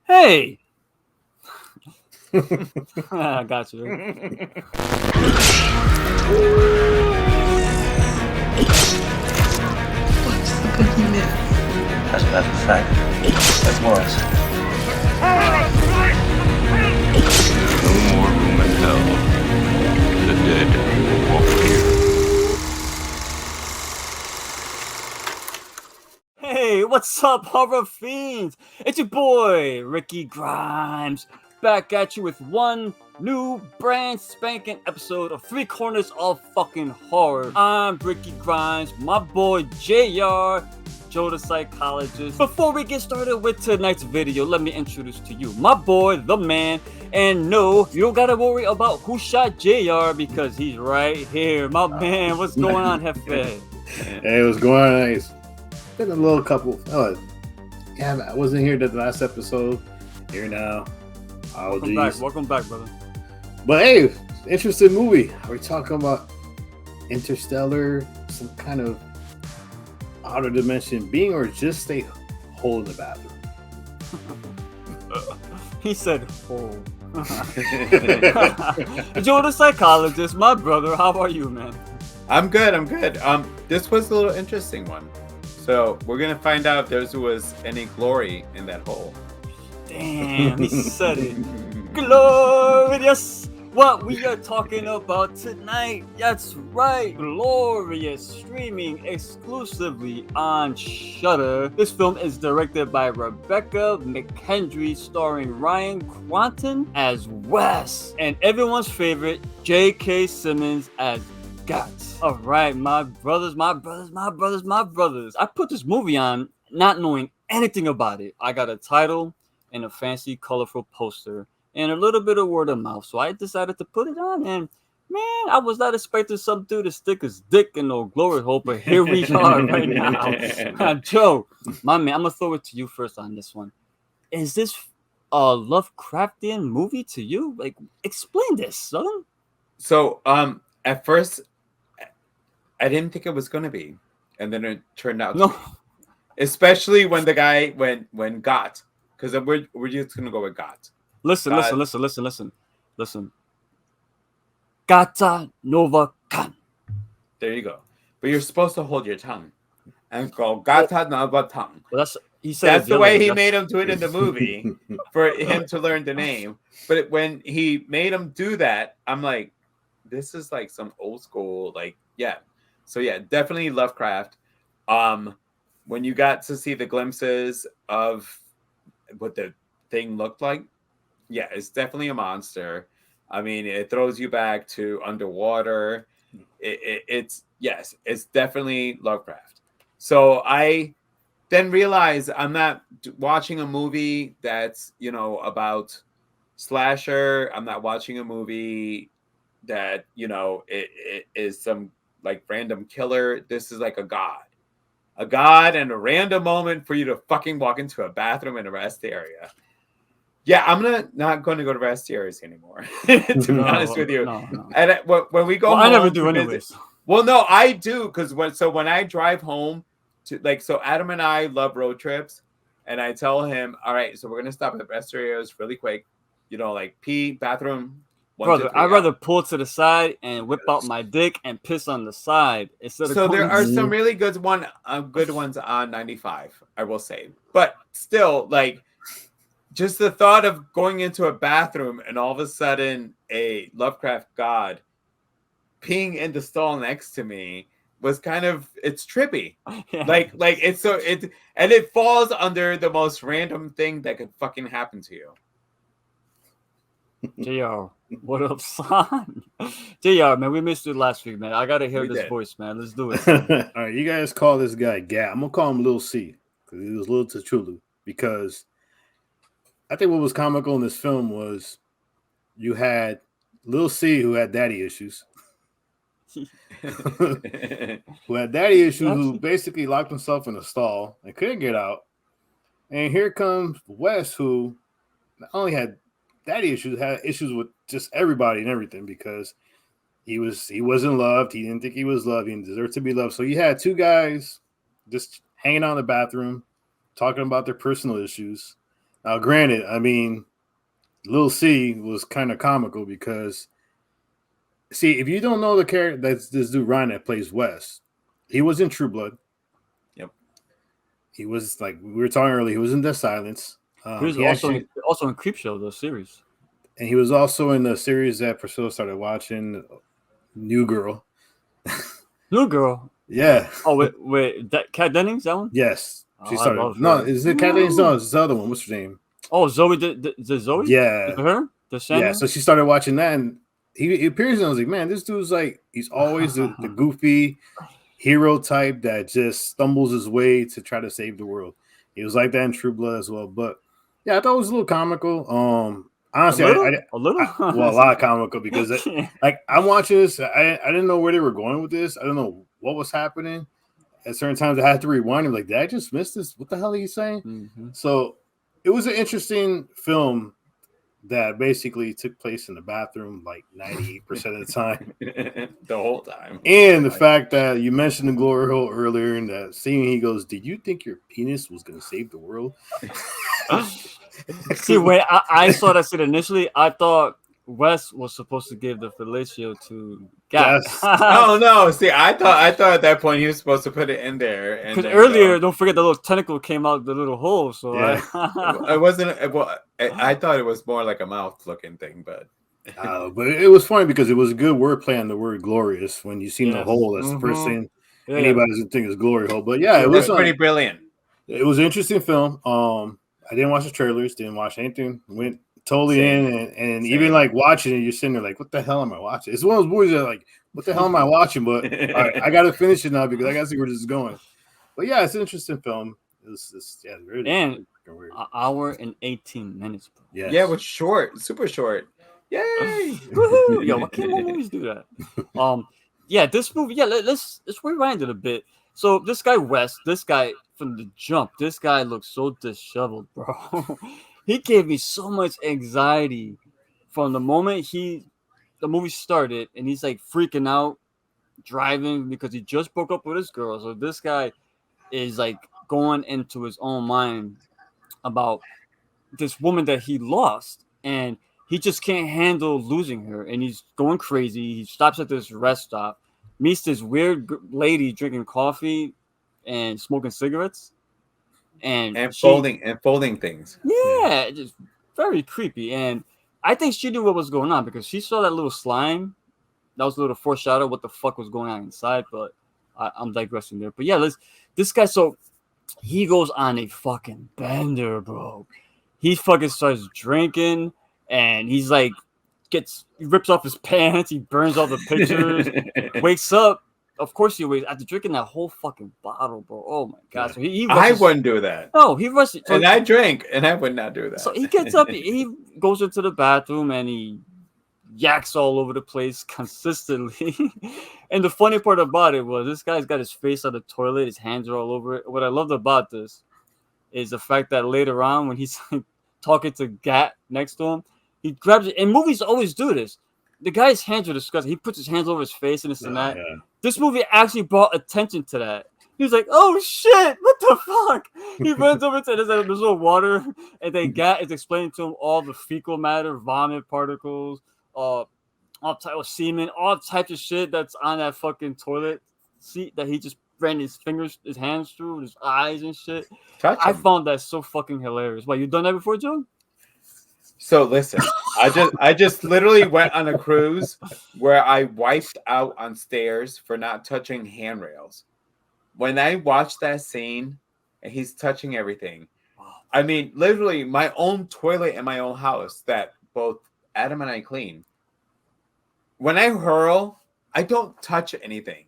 Hey, I got you. What's the boogeyman? As a matter of fact, that was. There's no more room in hell. The dead walk here. Hey, what's up, horror fiends? It's your boy, Ricky Grimes, back at you with one new brand spanking episode of Three Corners of Fucking Horror. I'm Ricky Grimes, my boy JR, Joe the Psychologist. Before we get started with tonight's video, let me introduce to you my boy, the man. And no, you don't gotta worry about who shot JR because he's right here. My man, what's going on, Hefe? Hey, what's going on? It's been a little couple. Yeah, I wasn't here the last episode. Here now. Oh, Welcome back, brother. But hey, interesting movie. Are we talking about Interstellar, some kind of outer dimension being, or just a hole in the bathroom? He said, "Oh." Joe the Psychologist, my brother. How are you, man? I'm good. This was a little interesting one. So we're gonna find out if there was any glory in that hole. Damn, he said it. Glorious. What we are talking about tonight? That's right, Glorious, streaming exclusively on Shudder. This film is directed by Rebecca McKendry, starring Ryan Quanten as Wes, and everyone's favorite J.K. Simmons as Guts. All right, my brothers. I put this movie on not knowing anything about it. I got a title and a fancy, colorful poster and a little bit of word of mouth. So I decided to put it on, and man, I was not expecting some dude to stick his dick in no glory hole, but here we are right now. Joe, my man, I'm gonna throw it to you first on this one. Is this a Lovecraftian movie to you? Like, explain this, son. So, at first, I didn't think it was gonna be, and then it turned out to be. Especially when the guy when got, because we're just gonna go with got. Listen. Gata Nova Kan. There you go. But you're supposed to hold your tongue and go Gata Nova tongue. Well, that's the way he made him do it in the movie for him to learn the name. But when he made him do that, I'm like, this is like some old school, like, yeah. So yeah, definitely Lovecraft. When you got to see the glimpses of what the thing looked like, yeah, it's definitely a monster. I mean, it throws you back to underwater. It's definitely Lovecraft. So I then realized I'm not watching a movie that's, about slasher. I'm not watching a movie that, it is some like random killer. This is like a god and a random moment for you to fucking walk into a bathroom in a rest area. Yeah, I'm not going to go to rest areas anymore. To be honest with you, No. And when we go, well, home, I never do anyways. Well, no, I do, because when I drive home so Adam and I love road trips, and I tell him, all right, so we're gonna stop at rest areas really quick, like pee, bathroom. Brother, I'd rather pull to the side and whip out my dick and piss on the side instead of. So there are some really good ones on 95, I will say, but still, like, just the thought of going into a bathroom and all of a sudden a Lovecraft god peeing in the stall next to me was it's trippy. Yeah. Like it falls under the most random thing that could fucking happen to you. JR, what up, son? JR, man, we missed you last week, man. I gotta hear this voice, man. Let's do it. All right, you guys call this guy Gap. I'm gonna call him Lil C because he was Lil T'Chulu, because I think what was comical in this film was you had Lil C, who had daddy issues. Who basically locked himself in a stall and couldn't get out. And here comes Wes, who not only had daddy issues, had issues with just everybody and everything, because he wasn't loved. He didn't think he was loved. He didn't deserve to be loved. So you had two guys just hanging out in the bathroom, talking about their personal issues. Now, granted, I mean, Lil C was kind of comical because, see, if you don't know the character, that's this dude Ryan that plays Wes. He was in True Blood. Yep. He was like we were talking earlier. He was in Death Silence. He was He also actually, also in Creepshow, the series. and he was also in the series that Priscilla started watching, New Girl. New Girl. Yeah. Oh wait, that Kat Dennings, that one. Yes. She Oh, I started. love No, her. is it Cat Dennings? No, it's the other one. What's her name? Oh, Zoe. The Zoe. Yeah. Is it her. The Sandra? Yeah. So she started watching that, and he appears, and I was like, man, this dude's like, he's always the goofy hero type that just stumbles his way to try to save the world. He was like that in True Blood as well. But yeah, I thought it was a little comical. Honestly, a little. well, a lot of comical because like I'm watching this, I didn't know where they were going with this. I don't know what was happening. At certain times, I had to rewind him. Like, did I just miss this? What the hell are you saying? Mm-hmm. So it was an interesting film that basically took place in the bathroom like 98% of the time. The whole time. And the fact that you mentioned the glory hole earlier in that scene, he goes, did you think your penis was going to save the world? See, when I saw that scene initially, I thought Wes was supposed to give the fellatio to Gap. Yes. Oh no! See, I thought at that point he was supposed to put it in there. Because earlier, don't forget the little tentacle came out the little hole. So Yeah. it wasn't. Well, I thought it was more like a mouth looking thing, but But it was funny because it was a good wordplay on the word glorious. When you see the Yes. hole, that's the first Mhm. thing Yeah. anybody's gonna think is glory hole. But yeah, it was was pretty brilliant. It was an interesting film. I didn't watch the trailers, didn't watch anything. Went totally Same. in, and Same. even like watching it, you're sitting there like, what the hell am I watching? It's one of those movies that like, what the hell am I watching? But all right, I got to finish it now because I got to see where this is going. But yeah, it's an interesting film. It's really And weird. an hour and 18 minutes. Bro. Yes. Yeah, it was short, super short. Yay! Woohoo! Yo, why can't more movies do that? Yeah, this movie. Yeah, let's rewind it a bit. So this guy West, this guy from the jump, this guy looks so disheveled, bro. He gave me so much anxiety from the moment the movie started, and he's like freaking out, driving because he just broke up with his girl. So this guy is like going into his own mind about this woman that he lost, and he just can't handle losing her, and he's going crazy. He stops at this rest stop, meets this weird lady drinking coffee and smoking cigarettes, and folding things. Yeah, just very creepy. And I think she knew what was going on because she saw that little slime. That was a little foreshadow what the fuck was going on inside, but I'm digressing there. But yeah, this guy, so he goes on a fucking bender, bro. He fucking starts drinking, and he's like, he rips off his pants, he burns all the pictures, wakes up. Of course he wakes after drinking that whole fucking bottle, bro. Oh my god! So he I rushes, wouldn't do that. no, he rushes. So And I drink, and I would not do that. so he gets up, he goes into the bathroom, and he yaks all over the place consistently. And the funny part about it was this guy's got his face on the toilet, his hands are all over it. What I loved about this is the fact that later on, when he's like, talking to Gat next to him, he grabs it. And movies always do this. The guy's hands are disgusting. He puts his hands over his face and this and that. Yeah. This movie actually brought attention to that. He was like, "Oh shit, what the fuck?" He runs over to there's no water, and then Gat is explaining to him all the fecal matter, vomit particles, all type of semen, all types of shit that's on that fucking toilet seat that he just ran his hands through, his eyes and shit. I found that so fucking hilarious. Why, you done that before, Joe? So listen, I just literally went on a cruise where I wiped out on stairs for not touching handrails. When I watched that scene and he's touching everything, I mean, literally my own toilet in my own house that both Adam and I clean. When I hurl, I don't touch anything.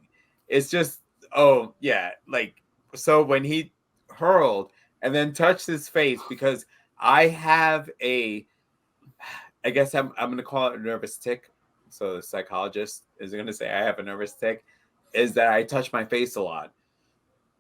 It's just, oh yeah, like, so when he hurled and then touched his face, because I have I guess I'm going to call it a nervous tick. So the psychologist is going to say I have a nervous tick, is that I touch my face a lot.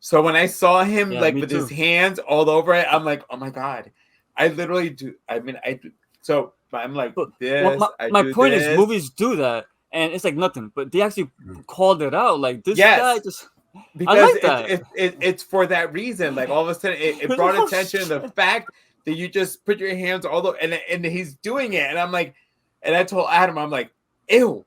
So when I saw him with his hands all over it, I'm like, oh my God. I literally do. I mean, I do. So I'm like, this. My point is, movies do that, and it's like nothing, but they actually called it out. Like, this guy just. Because I like that. It's for that reason. Like, all of a sudden, it brought attention to the fact that you just put your hands all over, and he's doing it, and I'm like, and I told Adam, I'm like, ew,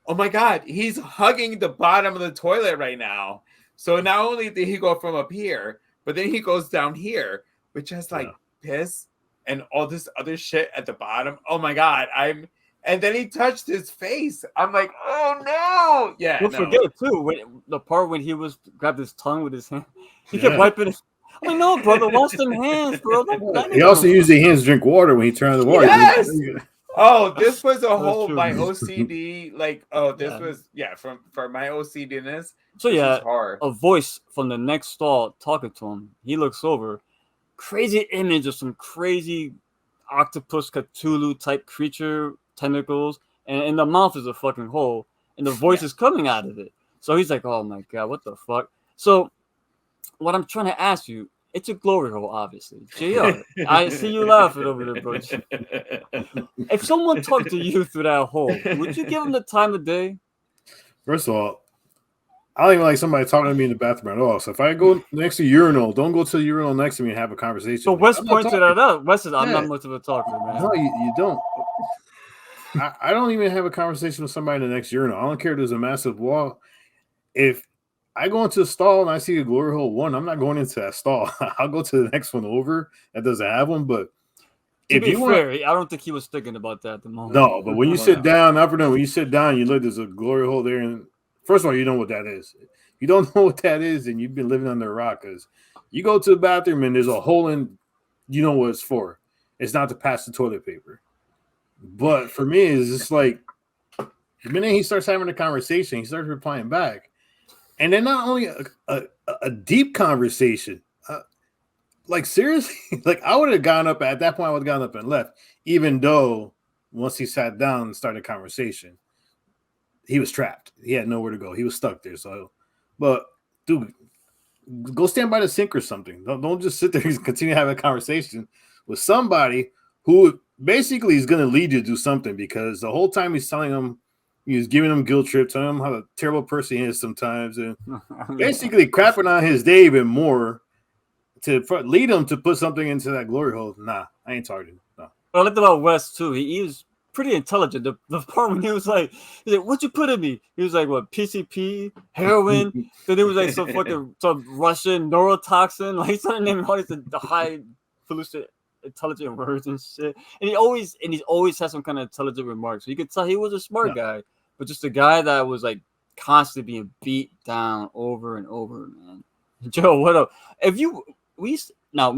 oh my god, he's hugging the bottom of the toilet right now. So not only did he go from up here, but then he goes down here, which has like piss and all this other shit at the bottom. Oh my god, and then he touched his face. I'm like, oh no, yeah. Don't no. forget too when the part when he was grabbed his tongue with his hand, he kept wiping it. I'm like, no, brother, wash them hands, bro. He also used the hands to drink water when he turned on the water. Yes. Oh, this was a whole true. my OCD. Like, oh, this was for my OCDness. So this yeah, is hard. a voice from the next stall talking to him. He looks over, crazy image of some crazy octopus Cthulhu type creature, tentacles, and in the mouth is a fucking hole, and the voice is coming out of it. So he's like, oh my god, what the fuck? So what I'm trying to ask you, it's a glory hole, obviously. JR, I see you laughing over there, bro. If someone talked to you through that hole, would you give them the time of day? First of all, I don't even like somebody talking to me in the bathroom at all. So if I go next to the urinal, don't go to the urinal next to me and have a conversation. So Wes pointed that out. Wes says, I'm not much of a talker, man. No, you don't. I don't even have a conversation with somebody in the next urinal. I don't care if there's a massive wall. If I go into a stall and I see a glory hole one, I'm not going into that stall. I'll go to the next one over that doesn't have one. But to be fair, I don't think he was thinking about that at the moment. No, but when you sit down, when you sit down, you look, there's a glory hole there. And first of all, you know what that is. If you don't know what that is, then you've been living under a rock. Because you go to the bathroom and there's a hole in, you know what it's for. It's not to pass the toilet paper. But for me, it's just like the minute he starts having a conversation, he starts replying back. And then not only a deep conversation, like seriously, like I would have gone up at that point. I would have gone up and left, even though once he sat down and started a conversation, he was trapped. He had nowhere to go. He was stuck there. So, but dude, go stand by the sink or something. Don't just sit there and continue to have a conversation with somebody who basically is going to lead you to do something, because the whole time he's telling him. He's giving him guilt trips, telling him how a terrible person he is sometimes, and basically crapping on his day even more to lead him to put something into that glory hole. Nah, I ain't talking. No. I liked about Wes too. He was pretty intelligent. The part when he was like, "What'd you put in me?" He was like, "What, PCP, heroin?" Then it was like some Russian neurotoxin. Like he started naming all these the high pollution intelligent words and shit. And he's always has some kind of intelligent remarks. So you could tell he was a smart guy. But just a guy that was like constantly being beat down over and over, man. Joe, what up? We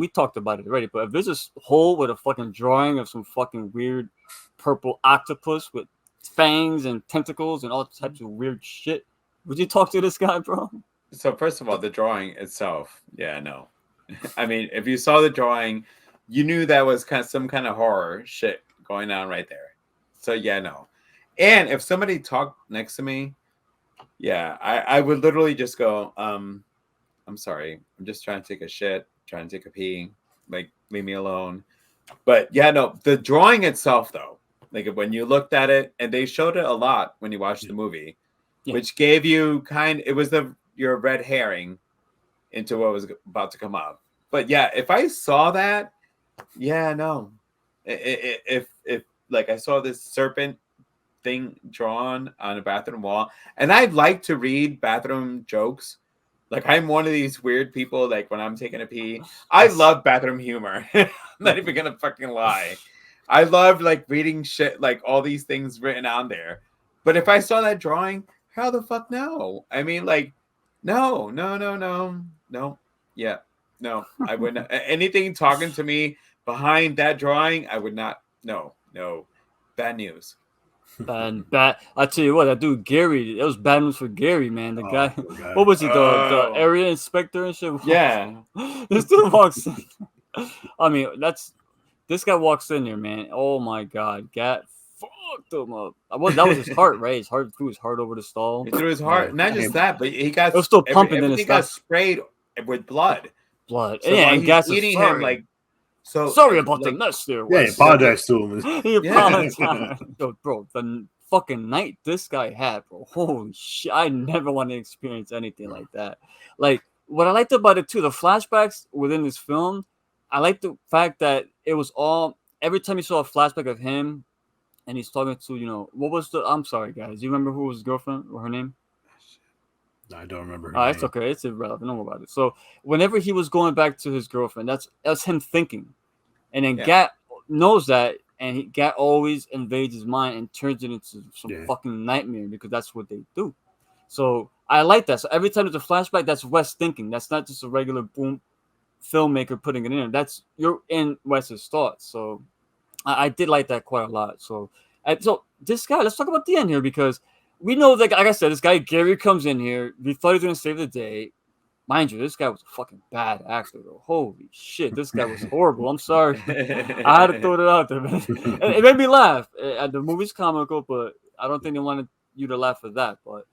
talked about it already, but if there's this hole with a fucking drawing of some fucking weird purple octopus with fangs and tentacles and all types of weird shit, would you talk to this guy, bro? So first of all, the drawing itself, no. I mean, if you saw the drawing, you knew that was some kind of horror shit going on right there. So no. And if somebody talked next to me, I would literally just go, I'm sorry. I'm just trying to take a shit, trying to take a pee. Like, leave me alone. But the drawing itself, though, like when you looked at it, and they showed it a lot when you watched the movie, which gave you it was your red herring into what was about to come up. But if I saw that, no. If like I saw this serpent thing drawn on a bathroom wall, and I'd like to read bathroom jokes. Like I'm one of these weird people. Like when I'm taking a pee, I love bathroom humor. I'm not even gonna fucking lie. I love like reading shit, like all these things written on there. But if I saw that drawing, how the fuck no? I mean, like, no. Yeah, no. I wouldn't. Anything talking to me behind that drawing, I would not. No. Bad news. Bad. I tell you what, that dude Gary, it was bad news for Gary, man. The guy, what was he, the area inspector and shit? Yeah. This dude walks in. I mean, this guy walks in there, man. Oh my god, Gat fucked him up. That was his heart, right? His heart threw his heart over the stall. He threw his heart. Not just that, but he got. It was still pumping in his. He got sprayed with blood. So and Gas eating him like. So sorry about the mess there. Yeah, he apologized to him. He apologized. Yo, bro, the fucking night this guy had, bro. Holy shit. I never want to experience anything like that. Like, what I liked about it too, the flashbacks within this film, I like the fact that it was all every time you saw a flashback of him, and he's talking to what was the? I'm sorry, guys. Do you remember who was his girlfriend or her name? I don't remember her It's name. okay. It's irrelevant. Don't worry about it. So whenever he was going back to his girlfriend, that's him thinking, and then Yeah. Gat knows that, and Gat always invades his mind and turns it into some Yeah. fucking nightmare because that's what they do. So I like that. So every time there's a flashback, that's Wes thinking. That's not just a regular boom filmmaker putting it in. That's you're in Wes's thoughts. So I did like that quite a lot. So this guy, let's talk about the end here because we know that, like I said, this guy Gary comes in here. We thought he was gonna save the day. Mind you, this guy was a fucking bad actor, though. Holy shit, this guy was horrible. I'm sorry. I had to throw it out there, man. It made me laugh. The movie's comical, but I don't think they wanted you to laugh at that. But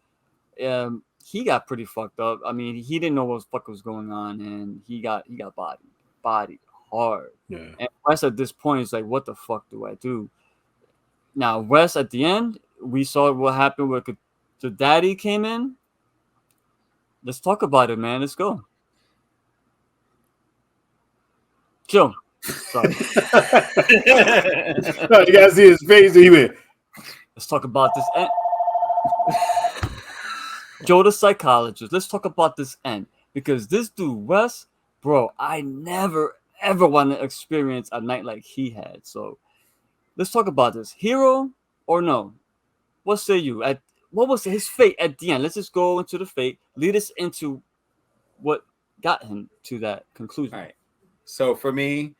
he got pretty fucked up. I mean, he didn't know what the fuck was going on, and he got bodied hard. Yeah. And Wes at this point is like, what the fuck do I do? Now, Wes at the end, we saw what happened with the daddy came in. Let's talk about it, man. Let's go. Chill. Sorry. No, you gotta see his face. He went. Let's talk about this end. Joe the psychologist. Let's talk about this end because this dude Wes, bro, I never ever want to experience a night like he had. So let's talk about this. Hero or no? What say you? What was his fate at the end? Let's just go into the fate. Lead us into what got him to that conclusion. All right. So for me,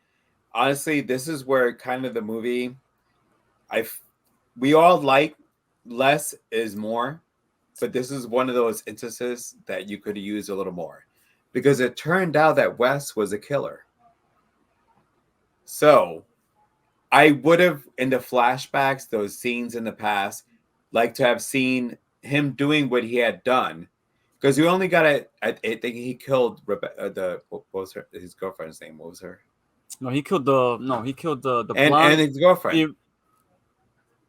honestly, this is where kind of the movie, we all like less is more, but this is one of those instances that you could use a little more because it turned out that Wes was a killer. So I would have, in the flashbacks, those scenes in the past, like to have seen him doing what he had done, because we only got it. I think he killed what was his girlfriend's name? What was her? No, he killed the And blonde. his girlfriend.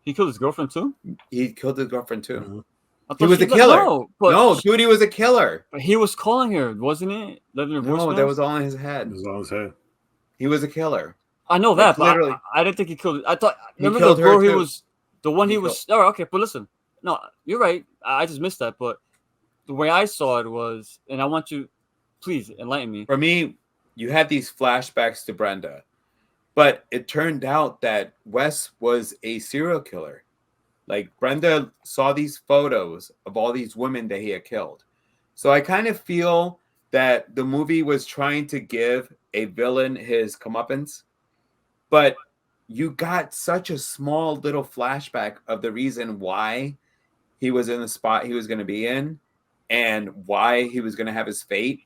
He killed his girlfriend too. He killed his girlfriend too. Mhm. I He thought was she a killer. No, Dude, he was a killer. but he was calling her, wasn't it? Leaving her No, voicemails? that was all in his head. It was on his head. He was a killer. I know Like, that, but literally. I didn't think he killed. I thought He remember killed the her girl he too. was the one He he was. Oh, okay, but listen, no, you're right. I just missed that, but the way I saw it was, and I want you, please enlighten me. For me, you had these flashbacks to Brenda, but it turned out that Wes was a serial killer. Like Brenda saw these photos of all these women that he had killed. So I kind of feel that the movie was trying to give a villain his comeuppance, but you got such a small little flashback of the reason why he was in the spot he was going to be in and why he was going to have his fate,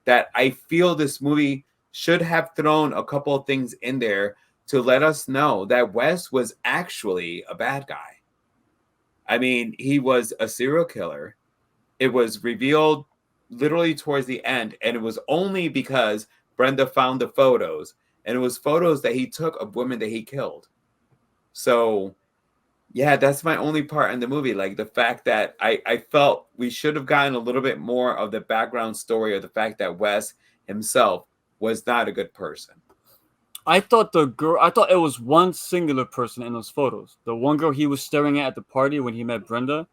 that I feel this movie should have thrown a couple of things in there to let us know that Wes was actually a bad guy. I mean, he was a serial killer. It was revealed literally towards the end, and it was only because Brenda found the photos, and it was photos that he took of women that he killed. So, yeah, that's my only part in the movie. Like the fact that I felt we should have gotten a little bit more of the background story of the fact that Wes himself was not a good person. I thought it was one singular person in those photos. The one girl he was staring at the party when he met Brenda.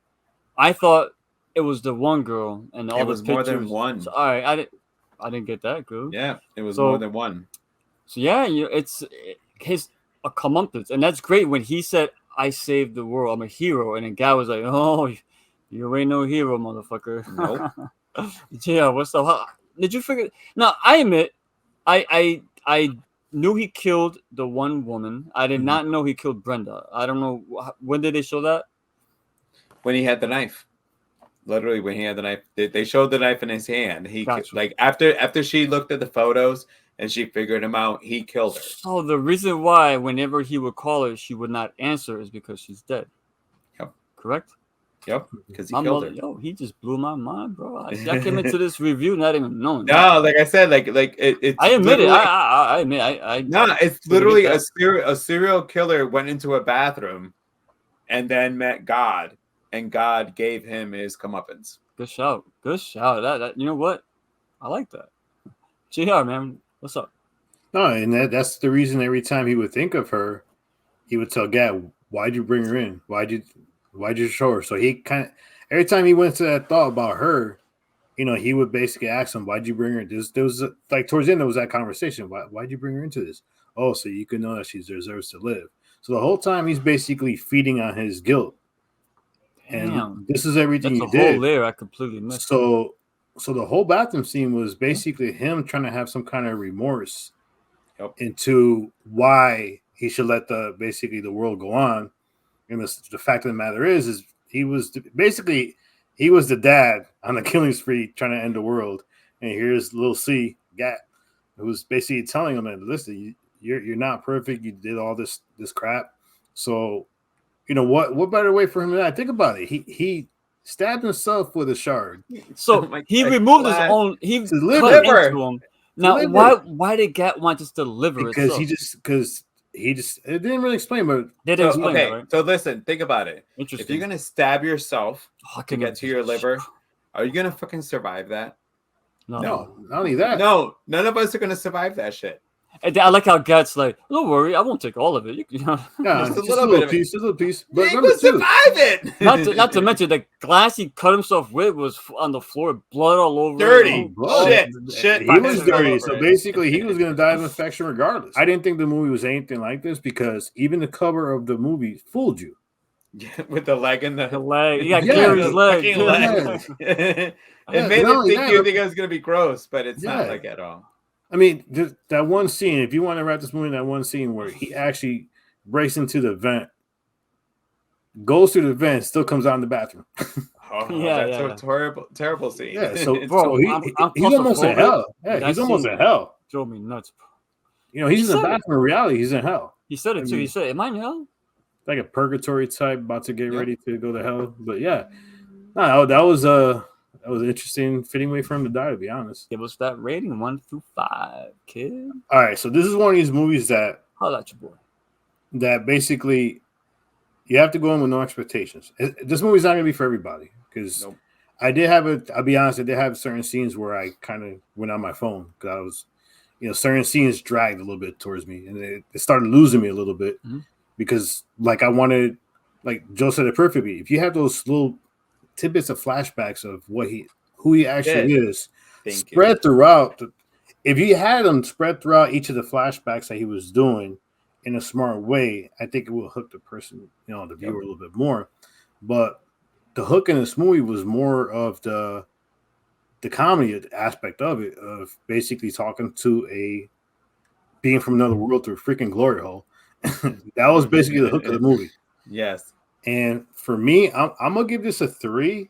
I thought it was the one girl, and all It the was pictures. more than one. So, all right, I didn't get that, good. Yeah, it was So- more than one. So yeah, it's his a comeuppance, and that's great. When he said, "I saved the world, I'm a hero," and the guy was like, "Oh, you ain't no hero, motherfucker." Nope. Yeah, what's up? Did you figure? Now I admit, I knew he killed the one woman. I did Mhm. not know he killed Brenda. I don't know when did they show that. When he had the knife. Literally, when he had the knife, they showed the knife in his hand. He Gotcha. like after she looked at the photos and she figured him out, he killed her. So the reason why whenever he would call her, she would not answer is because she's dead. Yep. Correct. Yep, because he My killed mother, her. yo, he just blew my mind, bro. I came into this review not even knowing. No, like I said, it's. I admit it. literally- I admit. I No, it's didn't literally get a serial killer went into a bathroom and then met God, and God gave him his comeuppance. Good shout. Good shout. That you know what? I like that. JR, man, what's up? No, and that's the reason every time he would think of her, he would tell Gad, "Why'd you bring her in? Why'd you show her?" So he kind of every time he went to that thought about her, he would basically ask him, "Why'd you bring her?" There was like towards the end there was that conversation. Why'd you bring her into this? Oh, so you can know that she deserves to live. So the whole time he's basically feeding on his guilt, Damn, and this is everything that's he a whole did. layer I completely missed. So the whole bathroom scene was basically him trying to have some kind of remorse Yep. into why he should let the world go on. And the fact of the matter is he was the dad on the killing spree trying to end the world. And here's little C Gat, who was basically telling him that, listen, you're not perfect. You did all this crap. So, what better way for him to die? Think about it. He stabbed himself with a shard. So Oh my he God, removed his glad- own. He His cut liver. into him. Now, liver. why did Gat want just the liver Because itself? it didn't really explain, but They didn't So, explain okay, that, right? so listen, think about it. If Interesting. you're gonna stab yourself Oh, I to can't get remember. to your liver, are you gonna fucking survive that? No. no, not only that. No, none of us are gonna survive that shit. And I like how Gat's like, don't worry, I won't take all of it. You know, Yeah, Just a just little a bit little of it. piece, just a little piece. You But ain't remember gonna too, survive it. not to mention the glass he cut himself with was on the floor, blood all over. Dirty. it. Shit. he was all dirty. over So it. basically, he was going to die of infection regardless. I didn't think the movie was anything like this because even the cover of the movie fooled you. With the leg in The the leg, you got Yeah, Gary's the leg. fucking Yes. leg. It Yeah, made not it only think that, you but- think it was gonna be gross, but it's not Yeah. like at all. I mean, that one scene, if you want to wrap this movie in that one scene where he actually breaks into the vent, goes through the vent, still comes out in the bathroom. Oh, Yeah, that's yeah. a terrible scene. Yeah, so It's Bro, so I'm he's almost in claustrophobic. hell. Yeah, That he's almost scene- in hell. Drove me nuts. He's He in the said it. bathroom. In reality, he's in hell. He said it I too. He mean- said, "Am I in hell?" Like a purgatory type, about to get Yeah. ready to go to hell. But yeah, no, that was an interesting, fitting way for him to die. To be honest. Give us that rating 1 through 5, kid. All right, so this is one of these movies that Holla at your boy. basically you have to go in with no expectations. This movie's not gonna be for everybody because Nope. I'll be honest, I did have certain scenes where I kind of went on my phone because I was, certain scenes dragged a little bit towards me and it started losing me a little bit Mhm. because like I wanted, like Joe said it perfectly. If you have those little tidbits of flashbacks of who he actually is, Thank you. spread throughout. If you had them spread throughout each of the flashbacks that he was doing in a smart way, I think it will hook the person, the viewer a little bit more. But the hook in this movie was more of the comedy aspect of it, of basically talking to a being from another world through a freaking glory hole. That was basically the hook of the movie. Yes. And for me, I'm gonna give this a 3.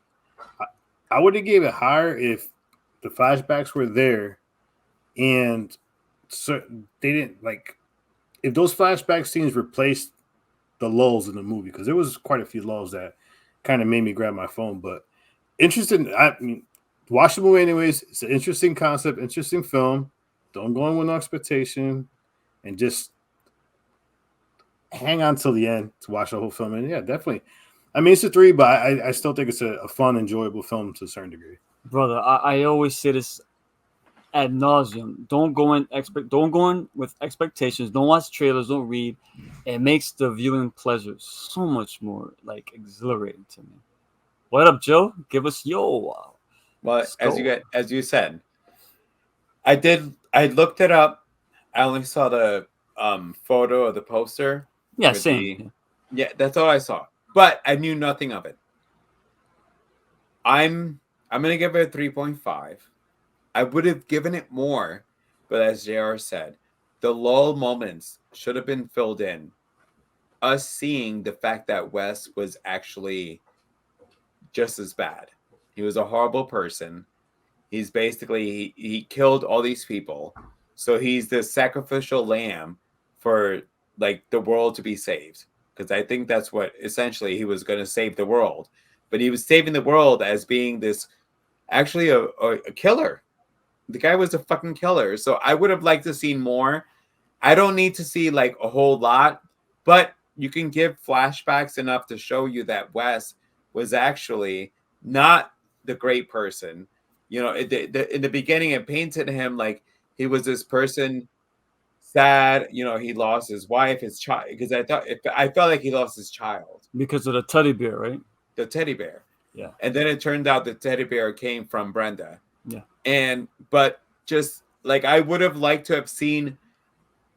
I would have gave it higher if the flashbacks were there, and so they didn't if those flashback scenes replaced the lulls in the movie, because there was quite a few lulls that kind of made me grab my phone. But interesting. I mean, watch the movie anyways. It's an interesting concept, interesting film. Don't go in with no expectation, and just hang on till the end to watch the whole film. And yeah, definitely. I mean, it's a 3, but I still think it's a fun, enjoyable film to a certain degree. Brother, I always say this ad nauseum. Don't go in with expectations. Don't watch trailers. Don't read. It makes the viewing pleasure so much more exhilarating to me. What up, Joe? Give us your. Well, Score. as you said, I looked it up. I only saw the photo of the poster. Yeah, with same. Yeah, that's all I saw. But I knew nothing of it. I'm gonna give it a 3.5. I would have given it more, but as JR said, the lull moments should have been filled in. Us seeing the fact that Wes was actually just as bad. He was a horrible person. He's basically he killed all these people. So he's the sacrificial lamb for the world to be saved. Because I think that's what essentially he was going to save the world. But he was saving the world as being this actually a killer. The guy was a fucking killer. So I would have liked to see more. I don't need to see a whole lot, but you can give flashbacks enough to show you that Wes was actually not the great person. In the beginning, it painted him like he was this person sad. You know, he lost his wife, his child, because I felt like he lost his child, Because of the teddy bear, right? the teddy bear. Yeah. And then it turned out the teddy bear came from Brenda. Yeah. But just like I would have liked to have seen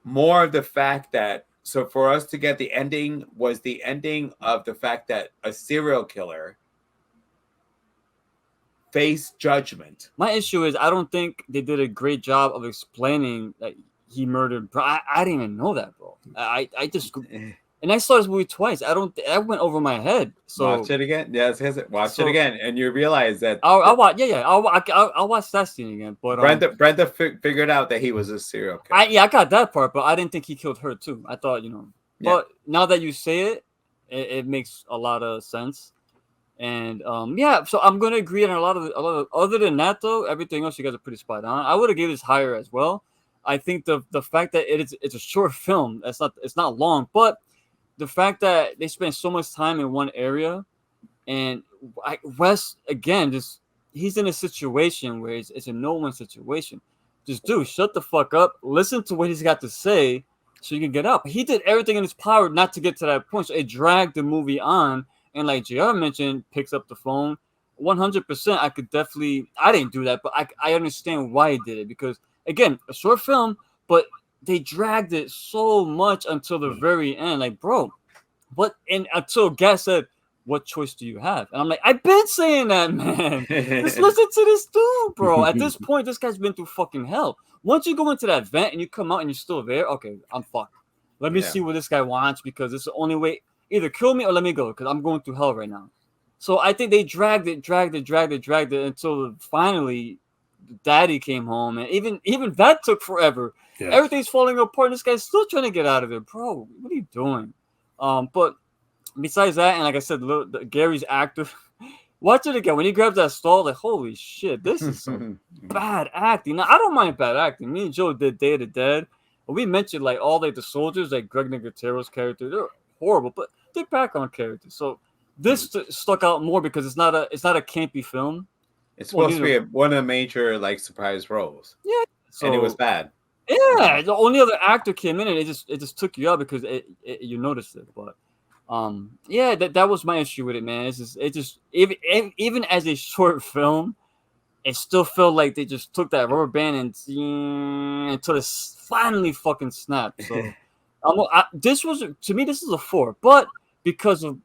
more of the fact that, so for us to get the ending was the ending of the fact that a serial killer faced judgment. My issue is I don't think they did a great job of explaining that he murdered. I didn't even know that, bro. I just and I saw this movie twice. That went over my head. So Watch it again. Yes, watch it again, and you realize that I'll watch. Yeah. I'll watch that scene again. But Brenda figured out that he was a serial killer. I got that part, but I didn't think he killed her too. I thought, Yeah. But now that you say it, it makes a lot of sense. And so I'm gonna agree on a lot of other than that though, everything else you guys are pretty spot on. I would have given this higher as well. I think the fact that it's a short film, it's not long, but the fact that they spend so much time in one area, and Wes again, he's in a situation where it's a no-win situation. Just dude, shut the fuck up, listen to what he's got to say, so you can get up. He did everything in his power not to get to that point, so it dragged the movie on. And like JR mentioned, picks up the phone. 100%, I didn't do that, but I understand why he did it, because again, a short film, but they dragged it so much until the very end. Like, bro, and until Gas said, "What choice do you have?" And I'm like, I've been saying that, man. Just listen to this dude, bro. At this point, this guy's been through fucking hell. Once you go into that vent and you come out and you're still there, okay, I'm fucked. Let me see what this guy wants, because it's the only way. Either kill me or let me go, because I'm going through hell right now. So I think they dragged it until finally Daddy came home, and even that took forever. Yeah. Everything's falling apart, and this guy's still trying to get out of it, bro. What are you doing? But besides that, and like I said, Gary's actor, watch it again when he grabs that stall. Like, holy shit, this is some bad acting. Now I don't mind bad acting. Me and Joe did Day of the Dead, but we mentioned like all like the soldiers, like Greg Nicotero's character, they're horrible, but they're background characters. So this stuck out more because it's not a campy film. It's supposed to be one of the major like surprise roles. Yeah, and it was bad. Yeah, the only other actor came in and it just took you out because you noticed it. But that was my issue with it, man. It just even as a short film, it still felt like they just took that rubber band until it finally fucking snapped. So this is a 4, but because of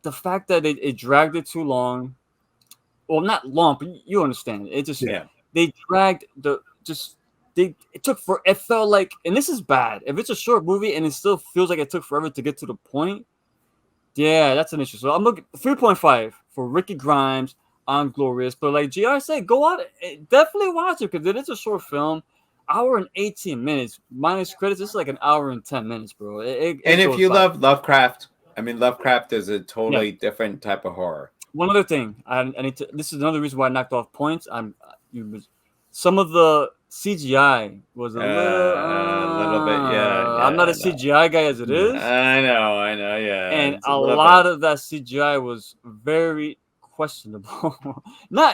the fact that it dragged it too long. Well, not long, but you understand. It just they dragged it felt like, and this is bad. If it's a short movie and it still feels like it took forever to get to the point, yeah, that's an issue. So I'm looking 3.5 for Ricky Grimes on Glorious. But like GR said, go out, definitely watch it because it is a short film. Hour and 18 minutes minus credits. It's like an hour and 10 minutes, bro. And if you love Lovecraft, Lovecraft is a totally different type of horror. One other thing, I need to. This is another reason why I knocked off points. Some of the CGI was a little bit. I'm not a CGI guy as it is. I know. Yeah, and a lot of that CGI was very questionable.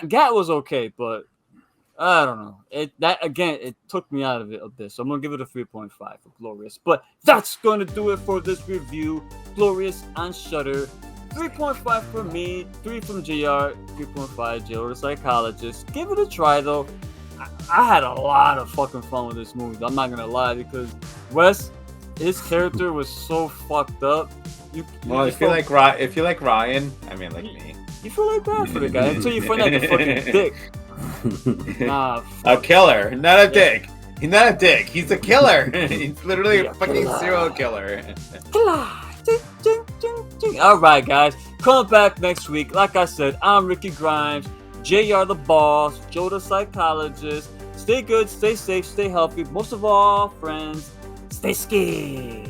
Gat was okay, but I don't know. It took me out of it a bit. So I'm gonna give it a 3.5 for Glorious. But that's gonna do it for this review. Glorious on Shudder. 3.5 for me, 3 from JR, 3.5 Jill the Psychologist. Give it a try though. I had a lot of fucking fun with this movie. I'm not gonna lie, because Wes, his character was so fucked up. If you like Ryan, like me, you feel like bad for the guy until you find out the fucking dick. A killer, not a dick. He's not a dick. He's a killer. He's literally a fucking serial killer. All right, guys, come back next week. Like I said, I'm Ricky Grimes, JR the Boss, Joe the Psychologist. Stay good, stay safe, stay healthy. Most of all, friends, stay scared.